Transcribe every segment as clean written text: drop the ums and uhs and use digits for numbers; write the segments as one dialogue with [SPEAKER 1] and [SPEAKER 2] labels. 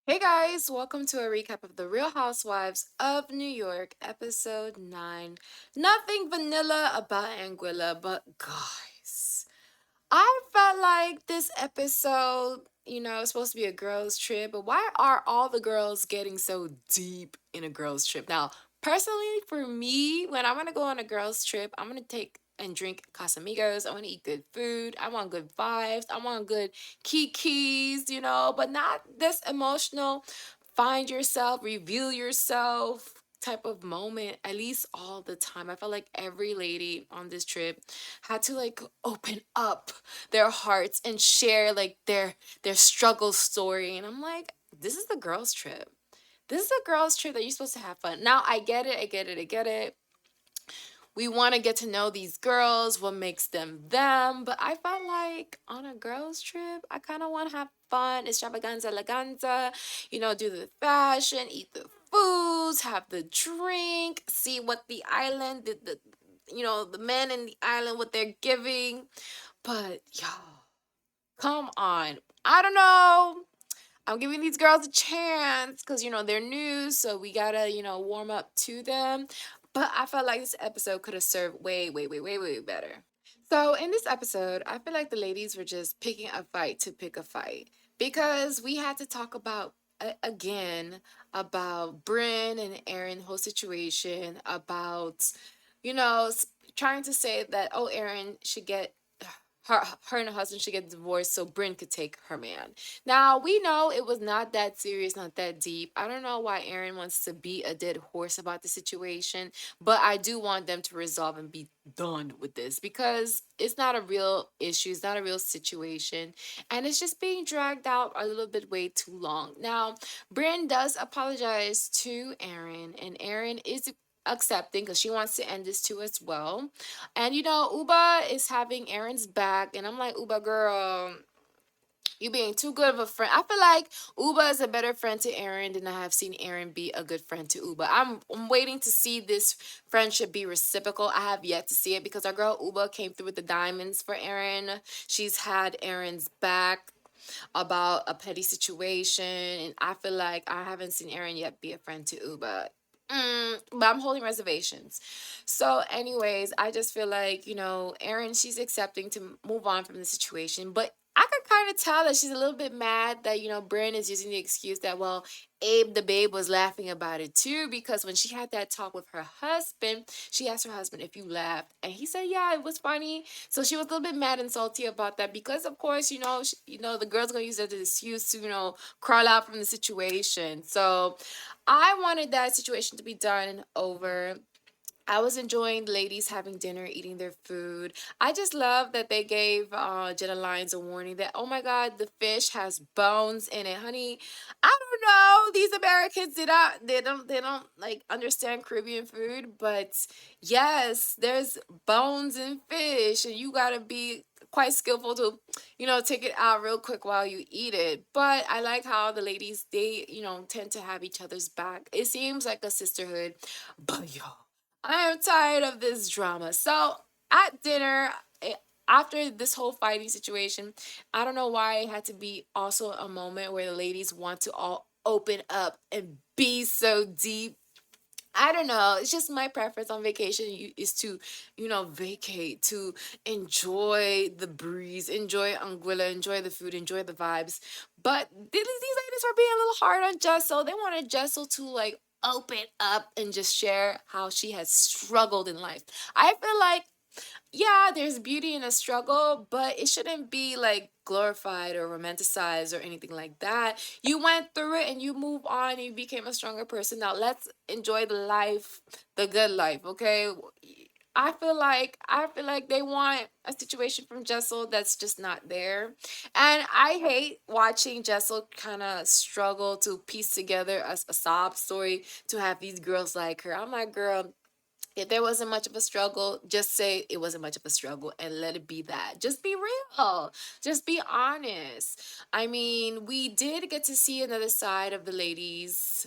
[SPEAKER 1] Hey guys, welcome to a recap of The Real Housewives of New York, episode 9. Nothing vanilla about Anguilla, but guys, I felt like this episode, is supposed to be a girls' trip, but why are all the girls getting so deep in a girls' trip? Now, personally, for me, when I'm gonna go on a girls' trip, I'm gonna take and drink Casamigos. I want to eat good food. I want good vibes. I want good kikis, but not this emotional. Find yourself, reveal yourself type of moment, at least all the time. I felt like every lady on this trip had to like open up their hearts and share like their struggle story. And I'm like, this is the girls' trip. This is a girls' trip that you're supposed to have fun. Now I get it, I get it, I get it. We want to get to know these girls, what makes them them. But I felt like on a girls' trip, I kind of want to have fun, extravaganza, eleganza, do the fashion, eat the foods, have the drink, see what the island, the men in the island, what they're giving. But y'all, come on. I don't know. I'm giving these girls a chance because, they're new. So we got to, warm up to them. But I felt like this episode could have served way, way, way, way, way better. So in this episode, I feel like the ladies were just picking a fight to pick a fight because we had to talk about again about Bryn and Aaron whole situation about trying to say that Aaron should get her and her husband should get divorced so Bryn could take her man. Now we know it was not that serious, not that deep. I don't know why Aaron wants to be a dead horse about the situation, but I do want them to resolve and be done with this because it's not a real issue, it's not a real situation, and it's just being dragged out a little bit way too long. Now, Bryn does apologize to Aaron, and Aaron is accepting because she wants to end this too as well. And Uba is having Aaron's back, and I'm like, Uba girl, you being too good of a friend. I feel like Uba is a better friend to Aaron than I have seen Aaron be a good friend to Uba. I'm waiting to see this friendship be reciprocal. I have yet to see it because our girl Uba came through with the diamonds for Aaron. She's had Aaron's back about a petty situation, and I feel like I haven't seen Aaron yet be a friend to Uba. But I'm holding reservations. So, anyways, I just feel like, Erin, she's accepting to move on from the situation. But I could kind of tell that she's a little bit mad that, Bryn is using the excuse that, well, Abe the babe was laughing about it too. Because when she had that talk with her husband, she asked her husband if you laughed. And he said, yeah, it was funny. So she was a little bit mad and salty about that. Because, of course, the girl's going to use that as an excuse to, crawl out from the situation. So, I wanted that situation to be done and over. I was enjoying the ladies having dinner, eating their food. I just love that they gave Jenna Lyons a warning that, oh my God, the fish has bones in it, honey. I don't know. These Americans they don't like understand Caribbean food, but yes, there's bones in fish, and you gotta be quite skillful to, take it out real quick while you eat it. But I like how the ladies they, tend to have each other's back. It seems like a sisterhood, but y'all. I am tired of this drama. So at dinner, after this whole fighting situation, I don't know why it had to be also a moment where the ladies want to all open up and be so deep. I don't know. It's just my preference on vacation is to, vacate, to enjoy the breeze, enjoy Anguilla, enjoy the food, enjoy the vibes. But these ladies were being a little hard on Jessel. They wanted Jessel to like open up and just share how she has struggled in life. I feel like yeah, there's beauty in a struggle, but it shouldn't be like glorified or romanticized or anything like that. You went through it and you move on and you became a stronger person. Now let's enjoy the life, the good life, okay? I feel like they want a situation from Jessel that's just not there. And I hate watching Jessel kind of struggle to piece together a sob story to have these girls like her. I'm like, girl, if there wasn't much of a struggle, just say it wasn't much of a struggle and let it be that. Just be real. Just be honest. I mean, we did get to see another side of the ladies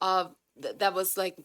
[SPEAKER 1] of that was like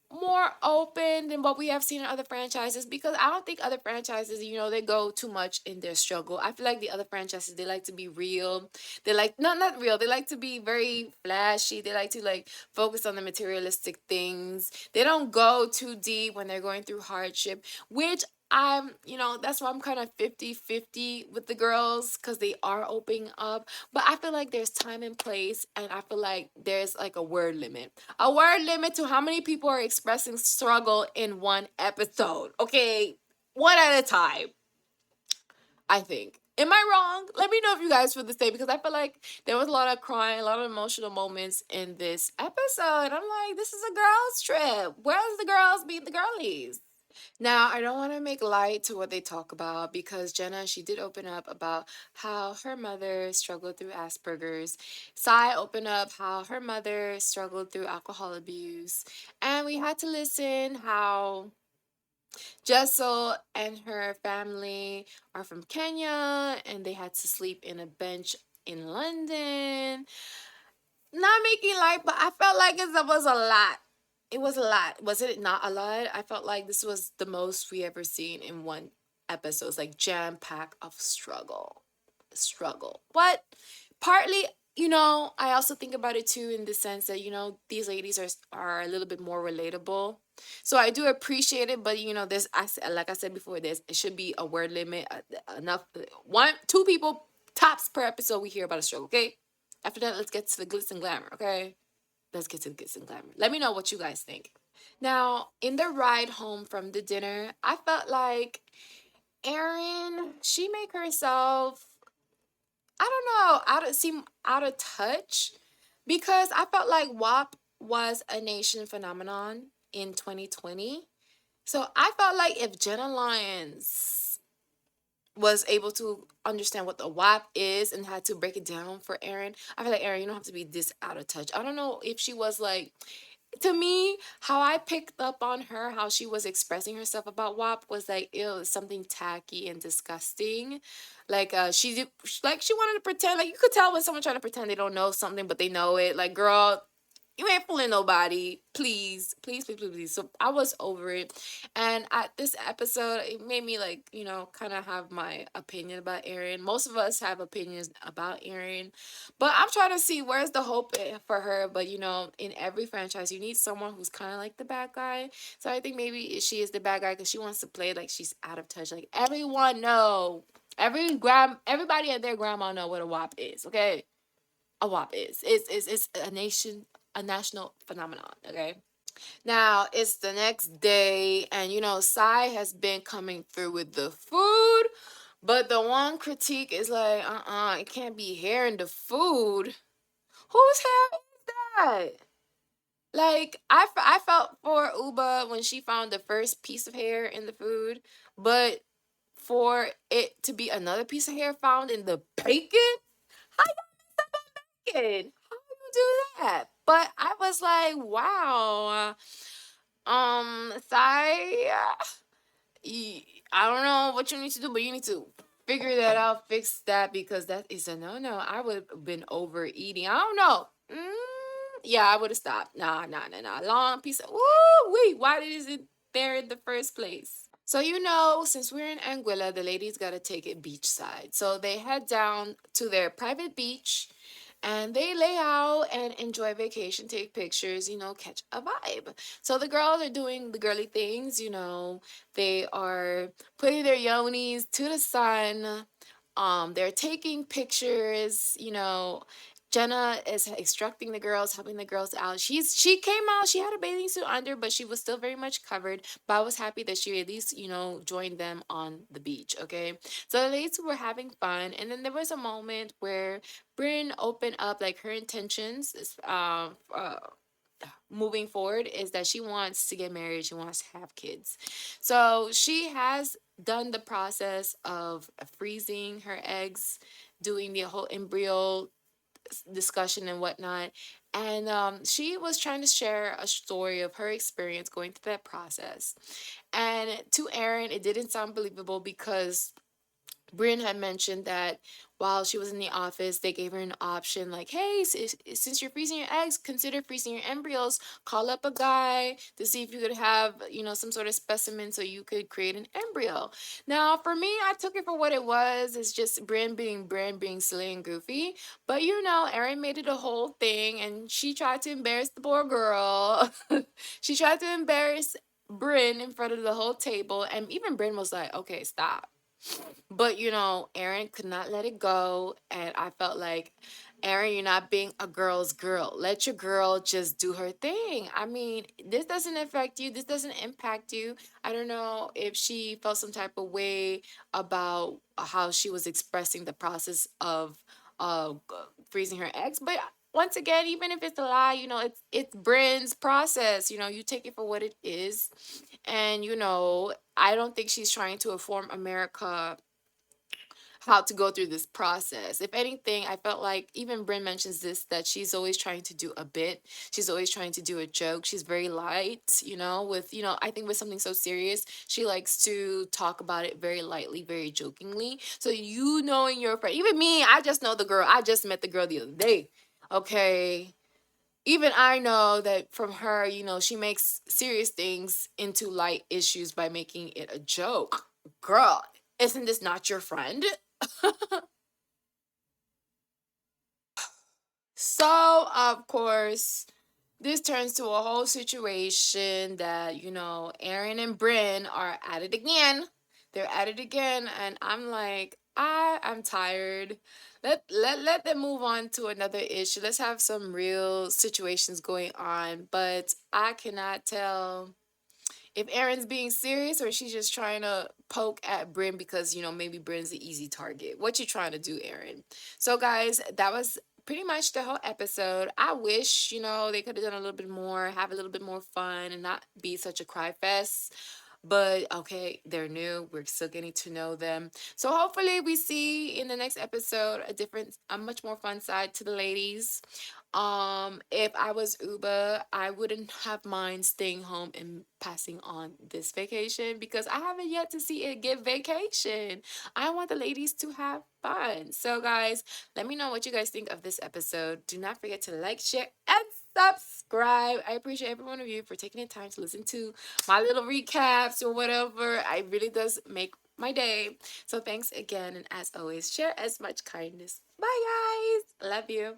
[SPEAKER 1] more open than what we have seen in other franchises, because I don't think other franchises, they go too much in their struggle. I feel like the other franchises, they like to be real. They like, not real. They like to be very flashy. They like to like focus on the materialistic things. They don't go too deep when they're going through hardship, which that's why I'm kind of 50-50 with the girls, because they are opening up. But I feel like there's time and place, and I feel like there's like a word limit to how many people are expressing struggle in one episode. Okay, one at a time, I think. Am I wrong? Let me know if you guys feel the same, because I feel like there was a lot of crying, a lot of emotional moments in this episode. I'm like, this is a girls' trip. Where's the girls meet the girlies? Now, I don't want to make light to what they talk about, because Jenna, she did open up about how her mother struggled through Asperger's. Sai opened up how her mother struggled through alcohol abuse. And we had to listen how Jessel and her family are from Kenya and they had to sleep in a bench in London. Not making light, but I felt like it was a lot. It was a lot. Was it not a lot? I felt like this was the most we ever seen in one episode. It's like jam pack of struggle. Struggle. But partly, I also think about it too, in the sense that, these ladies are a little bit more relatable. So I do appreciate it, but there's, like I said before, it should be a word limit. Enough, one, two people tops per episode we hear about a struggle. Okay, after that, let's get to the glitz and glamour. Okay, let's get to the glitz and glamour. Let me know what you guys think. Now, in the ride home from the dinner, I felt like Erin, she made herself, I don't know, seem out of touch, because I felt like WAP was a nation phenomenon in 2020. So I felt like if Jenna Lyons was able to understand what the WAP is and had to break it down for Erin, I feel like, Erin, you don't have to be this out of touch. I don't know if she was like, to me, how I picked up on her, how she was expressing herself about WAP was like, ew, something tacky and disgusting. Like, she wanted to pretend. Like, you could tell when someone trying to pretend they don't know something, but they know it. Like, girl, you ain't fooling nobody. Please, please, please, please, please. So I was over it. And at this episode, it made me like, kind of have my opinion about Erin. Most of us have opinions about Erin. But I'm trying to see where's the hope for her. But in every franchise, you need someone who's kind of like the bad guy. So I think maybe she is the bad guy because she wants to play like she's out of touch. Like everyone know. Everybody and their grandma know what a WAP is, okay? A WAP is. It's a national phenomenon, okay? Now it's the next day, and Sai has been coming through with the food, but the one critique is like, it can't be hair in the food. Whose hair is that? Like, I felt for Uba when she found the first piece of hair in the food, but for it to be another piece of hair found in the bacon? How you bacon? How you do that? But I was like, wow. Sai, I don't know what you need to do, but you need to figure that out, fix that, because that is a no. I would have been overeating. I don't know. Yeah, I would have stopped. Nah, nah, nah, nah. Long piece of, woo, wait, why is it there in the first place? So, since we're in Anguilla, the ladies got to take it beachside. So they head down to their private beach and they lay out and enjoy vacation, take pictures, catch a vibe. So the girls are doing the girly things, they are putting their yonis to the sun. They're taking pictures, Jenna is instructing the girls, helping the girls out. She came out, she had a bathing suit under, but she was still very much covered. But I was happy that she at least, joined them on the beach. Okay. So the ladies were having fun. And then there was a moment where Bryn opened up like her intentions, moving forward, is that she wants to get married, she wants to have kids. So she has done the process of freezing her eggs, doing the whole embryo discussion and whatnot. And she was trying to share a story of her experience going through that process. And to Erin, it didn't sound believable because Brian had mentioned that while she was in the office, they gave her an option like, hey, since you're freezing your eggs, consider freezing your embryos. Call up a guy to see if you could have, some sort of specimen so you could create an embryo. Now, for me, I took it for what it was. It's just Brian being silly and goofy. But, Erin made it a whole thing and she tried to embarrass the poor girl. She tried to embarrass Bryn in front of the whole table. And even Bryn was like, okay, stop. But Aaron could not let it go. And I felt like, Aaron, you're not being a girl's girl. Let your girl just do her thing. I mean, this doesn't affect you. This doesn't impact you. I don't know if she felt some type of way about how she was expressing the process of freezing her eggs. But once again, even if it's a lie, it's Bryn's process. You take it for what it is. And I don't think she's trying to inform America how to go through this process. If anything, I felt like even Bryn mentions this, that she's always trying to do a bit. She's always trying to do a joke. She's very light, with, I think with something so serious, she likes to talk about it very lightly, very jokingly. So knowing your friend, even me, I just know the girl. I just met the girl the other day. Okay. Even I know that from her, she makes serious things into light issues by making it a joke. Girl, isn't this not your friend? So, of course, this turns to a whole situation that, Aaron and Bryn are at it again. They're at it again, and I'm like, I'm tired. Let them move on to another issue. Let's have some real situations going on. But I cannot tell if Erin's being serious or she's just trying to poke at Bryn because, maybe Bryn's the easy target. What you trying to do, Erin? So, guys, that was pretty much the whole episode. I wish, they could have done a little bit more, have a little bit more fun and not be such a cry fest. But okay, they're new. We're still getting to know them. So hopefully we see in the next episode a much more fun side to the ladies. If I was Uber, I wouldn't have mind staying home and passing on this vacation because I haven't yet to see it give vacation. I want the ladies to have fun. So guys, let me know what you guys think of this episode. Do not forget to like, share, and subscribe. I appreciate every one of you for taking the time to listen to my little recaps or whatever. It really does make my day. So thanks again, and as always, share as much kindness. Bye guys. Love you.